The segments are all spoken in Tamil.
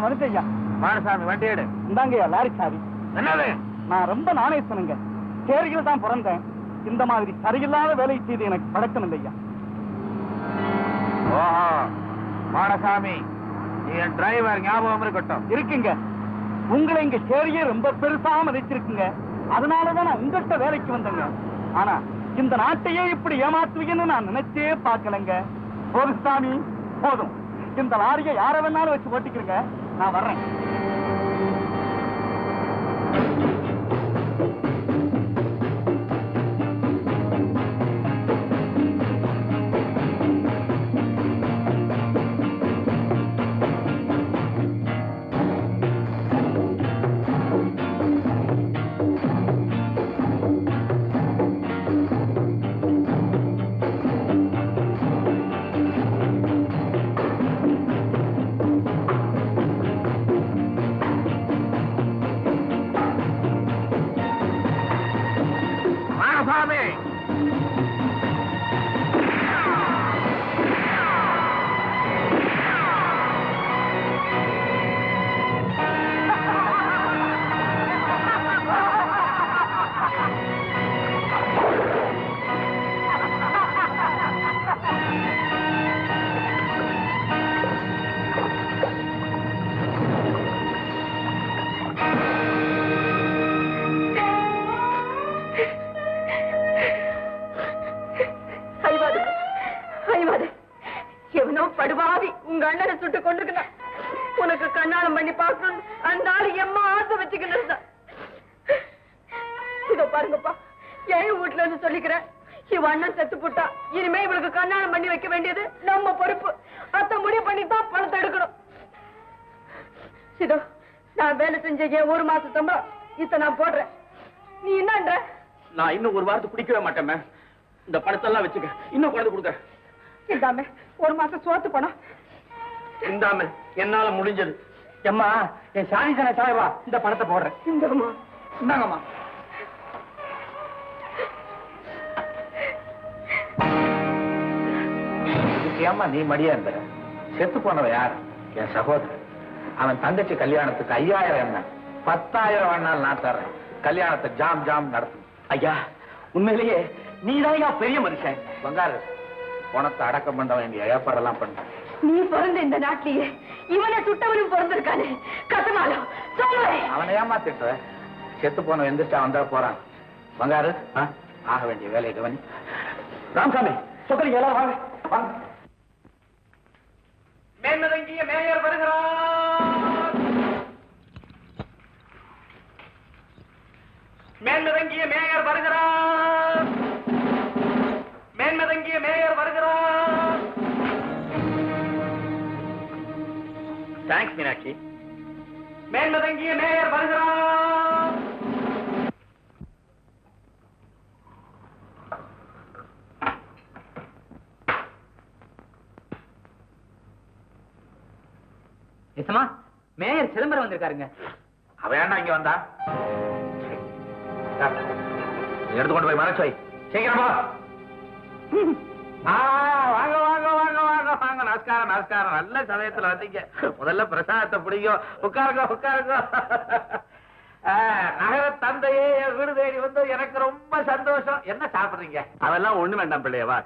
வந்துட்டேயா. மாடசாமி வண்டி எடு. இந்தாங்கய்யா லாரி சாவி. என்னது? நான் ரொம்ப நாணயத்தனுங்க. சேரியில் தான் பிறந்தேன். இந்த மாதிரி சரியில்லாத வேலை செய்து எனக்கு பழக்கம் இல்லையா. ஓஹோ மாடசாமி, நீ என் டிரைவர், ஞாபகம் இருக்கட்டும். இருக்குங்க. உங்களை இங்க சேரியே ரொம்ப பெருசா மதிச்சிருக்குங்க. அதனாலதான் நான் உங்கள்கிட்ட வேலைக்கு வந்தேங்க. ஆனா இந்த நாட்டையே இப்படி ஏமாத்துவீங்கன்னு நான் நினைச்சே பார்க்கலங்க. போதும் சாமி, போதும். இந்த லாரியை யார வேணாலும் வச்சு ஓட்டிக்கிறங்க. நான் வர்றேன். எவனோ படுவாவி உங்க அண்ணனை சுட்டு கொண்டிருக்க. உனக்கு கண்ணாலம் பண்ணி பார்க்கணும் அந்த ஆளு எம்மா ஆசை வச்சுக்கிட்டு. இதோ பாருங்கப்பா, ஏழு வீட்டுல இருந்து சொல்லிக்கிறேன். இவ அண்ணன் செத்து போட்டா இனிமே இவளுக்கு கண்ணாலம் பண்ணி வைக்க வேண்டியது நம்ம பொறுப்பு. அத்த முடிவு பண்ணித்தான் பணத்தை எடுக்கணும். இதோ நான் வேலை செஞ்ச என் ஒரு மாசம் சம்பளம் இத்த நான் போடுறேன். நீ என்னன்ற? நான் இன்னும் ஒரு வாரத்துக்கு குடிக்கவே மாட்டேன். இந்த பணத்தெல்லாம் வச்சுக்க, இன்னும் குழந்தை கொடுக்க. இந்தாமே ஒரு மாசம் சோத்து பணம். இந்தாமே என்னால முடிஞ்சது. எம்மா, என் சாணி தானே சாயவா, இந்த பணத்தை போடுறேன். இந்தம்மா, இந்தாங்கம்மா. ஏம்மா நீ மடியா இருந்த? செத்து போனவ யார்? என் சகோதரன். அவன் தங்கச்சி கல்யாணத்துக்கு 5000 என்ன 10,000 வேணாலும் நான் தர்றேன். கல்யாணத்தை ஜாம் ஜாம் நடத்தும். ஐயா, உண்மையிலேயே நீதான் பெரிய மனுஷன். பங்காரு, பணத்தை அடக்கம் பண்ண வேண்டிய ஏற்பாடெல்லாம் பண்ண. நீ பிறந்த இந்த நாட்டிலேயே இவனை சுட்டவனும் பிறந்திருக்கானே. கசமாலம் அவனை ஏமாத்திட்டு செத்து போன எந்திரிச்சா வந்தா போறான். பங்காரு, ஆக வேண்டிய வேலையை கவனி. ராமசாமி, சொல்றீங்க எல்லாரும் வாங்க வாங்க. மேன்மதங்கிய மேயர் வருகிறார். மேன்மதங்கிய மேயர் வருகிறார். மேன்மதங்கிய மேயர் வருகிறார். தேங்க்ஸ் மீனாட்சி. மேன்மதங்கிய மேயர் வருகிறார். எசமா, மேயர் சிதம்பரம் வந்திருக்காருங்க. அவன் ஏன்டா இங்க வந்தா? எடுத்துக்கொண்டு போய் மறைச்சு வை. சீக்கிரமா வாங்க வாங்க வாங்க வாங்க வாங்க. நமஸ்காரம் நமஸ்காரம். நல்ல சமயத்துல வந்தீங்க. முதல்ல பிரசாதத்தை பிடிக்கும். உட்காருங்க உட்காருங்க. நகர தந்தையே வீடு தேடி வந்து எனக்கு ரொம்ப சந்தோஷம். என்ன சாப்பிடுறீங்க? அதெல்லாம் ஒண்ணு வேண்டாம் பிள்ளையவா.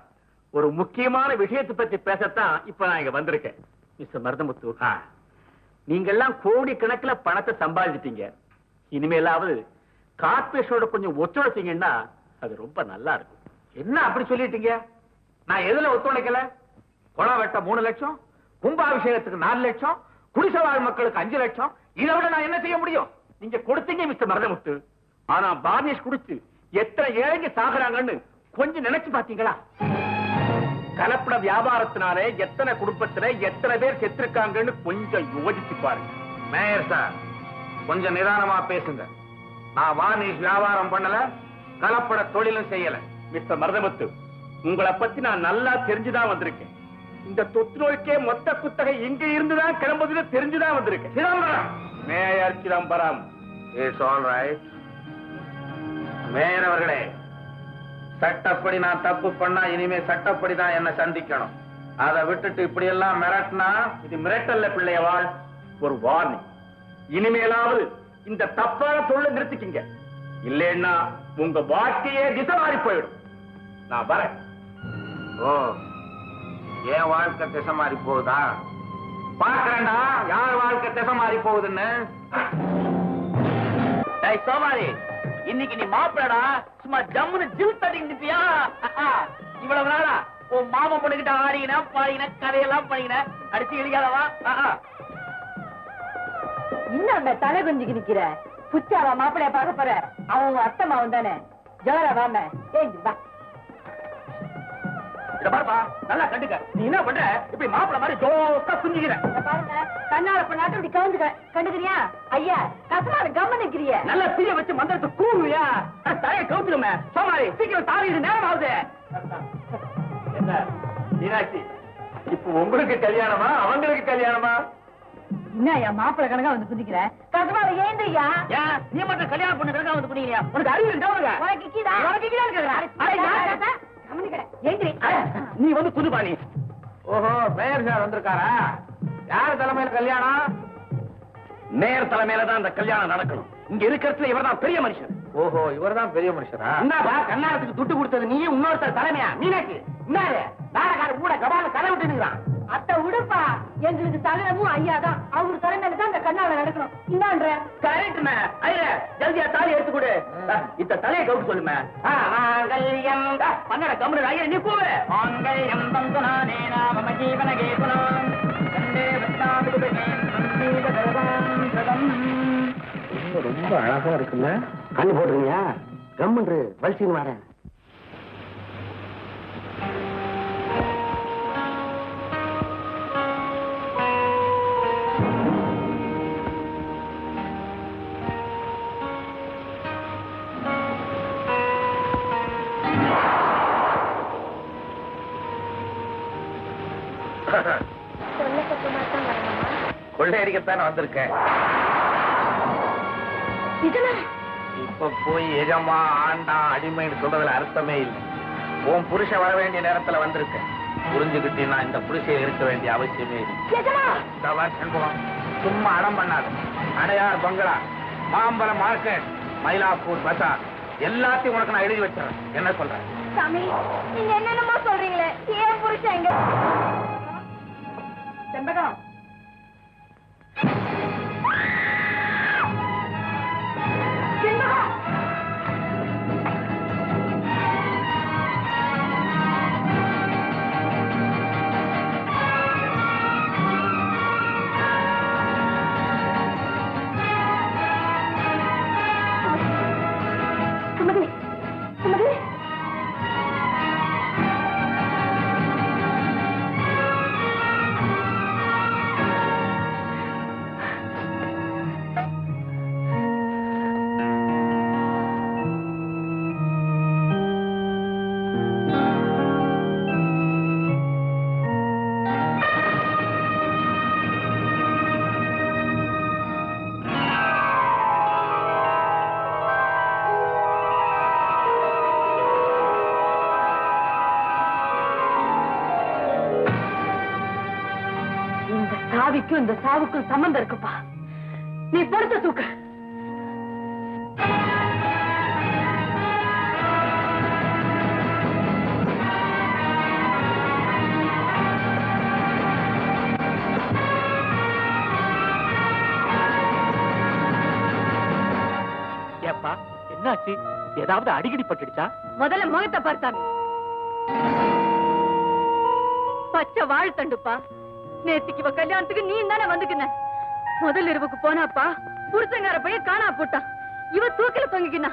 ஒரு முக்கியமான விஷயத்தை பத்தி பேசத்தான் இப்ப நான் இங்க வந்திருக்கேன். மிஸ்டர் மருதமுத்து, நீங்க எல்லாம் கோடி கணக்குல பணத்தை சம்பாதிச்சிட்டீங்க. இனிமேலாவது கார்பரேஷனோட கொஞ்சம் ஒத்துழைச்சீங்கன்னா அது ரொம்ப நல்லா இருக்கும். என்ன அப்படி சொல்லிட்டீங்க? நான் எதுல ஒத்துழைக்கல? குளம் வெட்ட 3 லட்சம், கும்பாபிஷேகத்துக்கு 4 லட்சம், குடிசை வாழ் மக்களுக்கு 5 லட்சம். இதை விட நான் என்ன செய்ய முடியும்? நீங்க கொடுத்தீங்க மிஸ்டர் மருதமுத்து. ஆனா பானிஷ் குடிச்சு எத்தனை ஏழைங்க சாகுறாங்கன்னு கொஞ்சம் நினைச்சு பாத்தீங்களா? கலப்பட வியாபாரத்தினாலே எத்தனை குடும்பத்துல எத்தனை பேர் செத்துருக்காங்கன்னு கொஞ்சம் யோசிச்சு பாருங்க. மேயர் சார், கொஞ்சம் நிதானமா பேசுங்க. நான் வானிஷ் வியாபாரம் பண்ணல, கலப்பட தொழிலும் செய்யல. மிஸ்டர் மருதமுத்து, உங்களை பத்தி நான் நல்லா தெரிஞ்சுதான் வந்திருக்கேன். இந்த தொத்து நோய்க்கே மொத்த குத்தகை இங்க இருந்துதான் கிளம்புதுன்னு தெரிஞ்சுதான் வந்திருக்கேன். Chidambaram, mayor Chidambaram. It's all right. Mayor அவர்களே, சட்டப்படி நான் தப்பு பண்ணா இனிமே சட்டப்படி தான் என்ன சந்திக்கணும். அதை விட்டுட்டு இப்படி எல்லாம் மிரட்டினா இது மிரட்டல்ல பிள்ளையவாள். ஒரு வார்னிங். இனிமேலாவது இந்த தப்பான தொழிலை நிறுத்திக்கிங்க. இல்லைன்னா உங்க வாழ்க்கையே திசை மாறி போயிடும். நான் வரேன். ஓ, என் வாழ்க்கை திசை மாறி போகுதா? பாக்குறேன்டா யார் வாழ்க்கை திசை மாறி போகுதுன்னு. சோமாரி, இன்னைக்கு நீ மாப்பிளடா, சும்மா ஜம்முன்னு ஜில் தட்டிக்கிட்டியா? இவ்வளவு நாளா உன் மாமா பொண்ணுகிட்ட ஆடின பாடின கதையெல்லாம் பண்ணின, அடிச்சு இடிக்காதவா? இன்னும் தலை குஞ்சுக்கு நிக்கிற புச்சாவா மாப்பிளைய பார்க்க போற? அவங்க அத்தை மாவன் தானே. ஜோரா வாம ஏஞ்சி வா. பாருப்பா, நல்லா கண்டுக்க. நீ என்ன பண்ற? இப்படி மாப்பிள மாதிரி ஜோக்கா குஞ்சுக்கிற. பாருங்க, கண்ணால பண்ணாட்டு இப்படி கவுந்துக்க கண்டுக்கிறியா? ஐயா கசமால கம்ம நிக்கிறிய. நல்லா தீய வச்சு மந்திரத்தை கூவியா? தலையை கவுத்துக்கமே. சோமாரி, சீக்கிரம் தாரிடு, நேரம் ஆகுது. என்ன மீனாட்சி, இப்ப உங்களுக்கு கல்யாணமா அவங்களுக்கு கல்யாணமா? என்ன என் மாப்பிள கணக்கா வந்து குதிக்கிற? கசமால ஏந்திரியா? ஏன் நீ மட்டும் கல்யாணம் பண்ண கணக்கா வந்து குடிக்கிறியா? உனக்கு அறிவு இருக்கா? உனக்கு கீதா உனக்கு கீதா நீ வந்து குதுபாணி. ஓஹோ, மேயர் சார் வந்திருக்காரா? யார் தலைமையில கல்யாணம்? நேர் தலைமையில தான் அந்த கல்யாணம் நடக்கணும். இங்க இருக்கிறதுல இவர்தான் பெரிய மனுஷன். ஓஹோ, இவர்தான் பெரிய மனுஷரா? என்னப்பா கல்யாணத்துக்கு துட்டு கொடுத்தது நீ, இன்னொருத்தர் தலைமையா? மீனாட்சி இன்னாரு நாடகார கூட கபால கதை விட்டுக்கிறான். அத்தை உடுப்பா, எங்களுக்கு சகலமும் ஐயா தான். அவங்க தலைமையில தான் இந்த கண்ணால நடக்கணும். இன்னான்ற கரெக்ட்மே. ஐயா ஜல்தியா தாலி எடுத்து கொடு. இத்த தலையை கவுட்டு சொல்லுமே. மாங்கல்யம் பன்னட கம்முனு ஐயா நீ கூவு. மாங்கல்யம் தந்துனானே நாம ஜீவன கேகுணம் கண்டே வத்தாபிடுவே சங்கீத சர்வம் சதம். ரொம்ப அழகா இருக்குல்ல? கண்ணு போடுறீங்க? கம்முன்று வல்சின்னு வரேன். கொள்ளையடிக்கத்தானே வந்திருக்கேன். இப்ப போய் எஜமா ஆண்டா அடிமைன்னு சொல்றதுல அர்த்தமே இல்லை. உன் புருஷன் வர வேண்டிய நேரத்துல வந்திருக்கேன். புரிஞ்சுக்கிட்டீங்கன்னா இந்த புருஷன் இருக்க வேண்டிய அவசியமே இல்லை. சும்மா அடம் பண்ணாது. அடையார் பங்களா, மாம்பழம் மார்க்கெட், மயிலாப்பூர் பசார் எல்லாத்தையும் உனக்கு நான் எழுதி வச்சிடறேன். என்ன சொல்றேன்? சாமி, நீங்க என்னென்னமோ சொல்றீங்களே, ஏன் புருஷன் எங்க? செம்பகம் சாவிக்கும் இந்த சாவுக்கும் சம்பந்தம் இருக்குப்பா. நீ படுத்த தூக்க. ஏப்பா என்னாச்சு? ஏதாவது அடிக்கடி பட்டுடுச்சா? முதல்ல முகத்தை பார்த்தாங்க. பச்சை வாழ்த்தண்டுப்பா. நேத்திக்கு இவ கல்யாணத்துக்கு நீ தானே வந்துக்கின. முதல் இரவுக்கு போனாப்பா, புருஷங்கார பையன் காணா போட்டான். இவ தூக்கில தொங்கிக்கினா.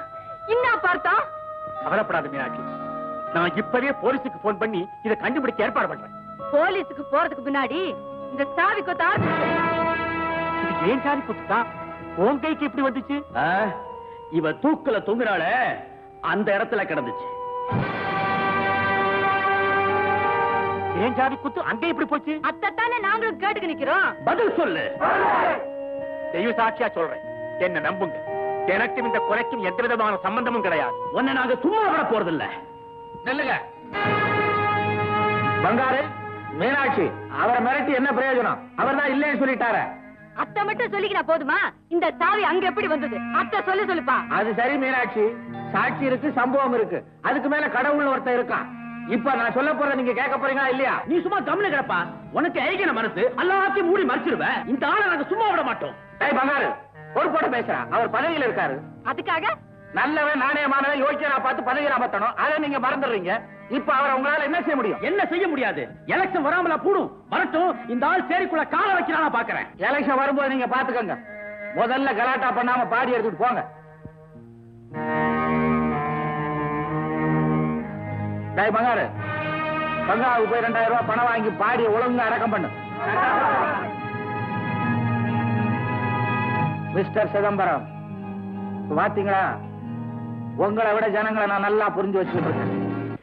இன்னா பார்த்தா? கவலைப்படாத மீனாட்சி, நான் இப்பவே போலீஸுக்கு போன் பண்ணி இதை கண்டுபிடிக்க ஏற்பாடு பண்றேன். போலீஸுக்கு போறதுக்கு முன்னாடி இந்த சாவி கொத்த ஆரம்பிச்சு. இது ஏன் சாவி கொத்துதான் உன் கைக்கு எப்படி வந்துச்சு? இவ தூக்குல தொங்குனால அந்த இடத்துல கிடந்துச்சு. ஏன் ஜாதி குத்து அங்க எப்படி போச்சு? அத்தத்தானே நாங்களும் கேட்டுக்கு நிக்கிறோம். பதில் சொல்லு. தெய்வ சாட்சியா சொல்றேன், என்ன நம்புங்க. எனக்கும் இந்த கொலைக்கும் எந்த விதமான சம்பந்தமும் கிடையாது. உன்னை நாங்க சும்மா விட போறதில்ல. நெல்லுங்க பங்காரு, மீனாட்சி அவரை மிரட்டி என்ன பிரயோஜனம்? அவர் தான் இல்லைன்னு சொல்லிட்டார. அத்தை மட்டும் சொல்லிக்கிறா போதுமா? இந்த சாவி அங்க எப்படி வந்தது? அத்தை சொல்லுப்பா. அது சரி மீனாட்சி, சாட்சி இருக்கு, சம்பவம் இருக்கு, அதுக்கு மேல கடவுள் ஒருத்தர் இருக்கான். இப்ப நான் சொல்ல போறத நீங்க கேட்க போறீங்களா இல்லையா? நீ சும்மா கம்முனு கிடப்பா. உனக்கு ஐக்கிய மனசு, எல்லாத்தையும் மூடி மறைச்சிருவ. இந்த ஆளை நாங்க சும்மா விட மாட்டோம். பங்காரு பொறுப்போட பேசுறான். அவர் பதவியில இருக்காரு. அதுக்காக நல்லவன் நாணயமானவன் யோசிச்சா பார்த்து பதவியில அமர்த்தணும். அதை நீங்க மறந்துடுறீங்க. இப்ப அவரை உங்களால என்ன செய்ய முடியும்? என்ன செய்ய முடியாது? எலெக்ஷன் வராமலா கூடும்? வரட்டும். இந்த ஆள் சேரிக்குள்ள கால வைக்கிறானா பாக்குறேன். எலெக்ஷன் வரும்போது நீங்க பாத்துக்கங்க. முதல்ல கலாட்டா பண்ணாம பாடி எடுத்துட்டு போங்க. பங்காரு, பங்காவுக்கு போய் 2000 ரூபாய் பணம் வாங்கி பாடி ஒழுங்கா அடக்கம் பண்ணு. மிஸ்டர் சிதம்பரம், பாத்தீங்களா, உங்களை விட ஜனங்களை நான் நல்லா புரிஞ்சு வச்சுட்டு இருக்கேன்.